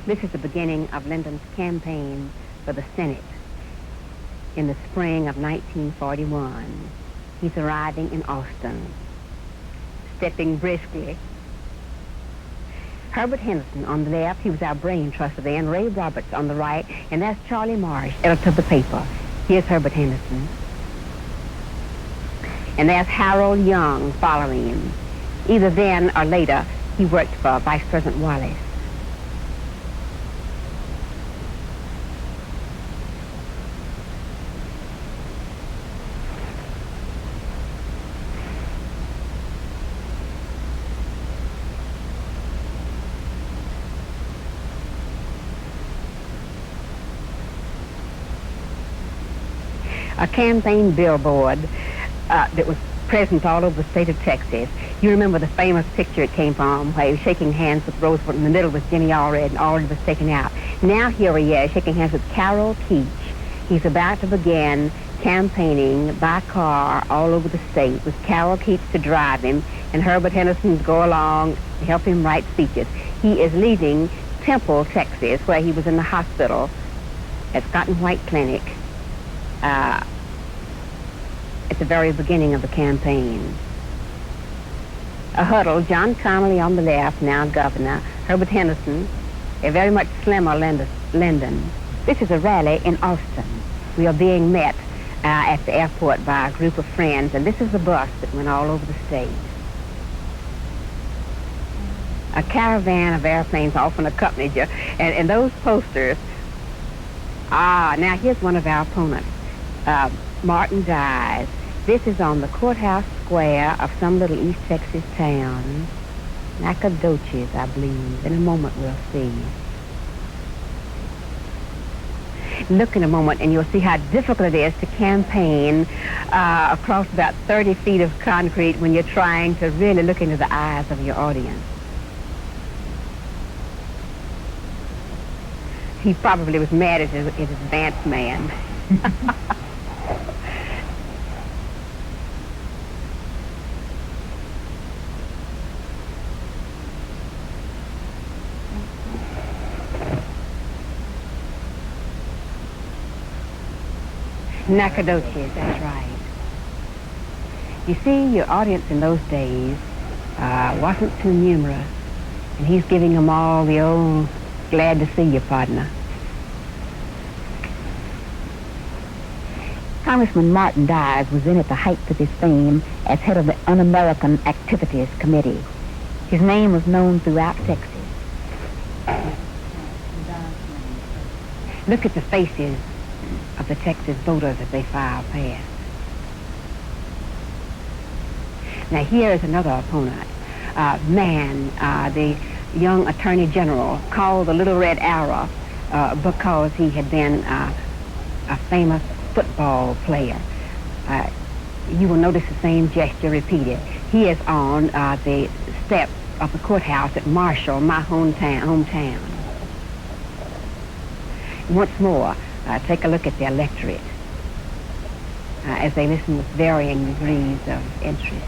This is the beginning of Lyndon's campaign for the Senate in the spring of 1941. He's arriving in Austin, stepping briskly. Herbert Henderson on the left, he was our brain trust then, Ray Roberts on the right, and that's Charlie Marsh, editor of the paper. Here's Herbert Henderson. And there's Harold Young following him. Either then or later, he worked for Vice President Wallace. A campaign billboard that was present all over the state of Texas. You remember the famous picture it came from, where he was shaking hands with Roosevelt. In the middle was Jimmy Allred, and Allred was taken out. Now here he is, shaking hands with Carol Keach. He's about to begin campaigning by car all over the state with Carol Keach to drive him, and Herbert Henderson to go along to help him write speeches. He is leaving Temple, Texas, where he was in the hospital at Scott and White Clinic, at the very beginning of the campaign. A huddle, John Connally on the left, now governor, Herbert Henderson, a very much slimmer Lyndon. This is a rally in Austin. We are being met at the airport by a group of friends, and this is the bus that went all over the state. A caravan of airplanes often accompanied you, and those posters. Now here's one of our opponents, Martin Dies. This is on the courthouse square of some little East Texas town. Nacogdoches, I believe. In a moment we'll see. Look in a moment and you'll see how difficult it is to campaign across about 30 feet of concrete when you're trying to really look into the eyes of your audience. He probably was mad at his advance man. Nacogdoches, that's right. You see, your audience in those days wasn't too numerous, and he's giving them all the old glad to see you, partner. Congressman Martin Dies was then at the height of his fame as head of the Un-American Activities Committee. His name was known throughout Texas. Look at the faces of the Texas voters as they file past. Now here is another opponent, the young Attorney General, called the Little Red Arrow because he had been a famous football player. You will notice the same gesture repeated. He is on the steps of the courthouse at Marshall, my hometown. Once more, take a look at the electorate as they listen with varying degrees of interest.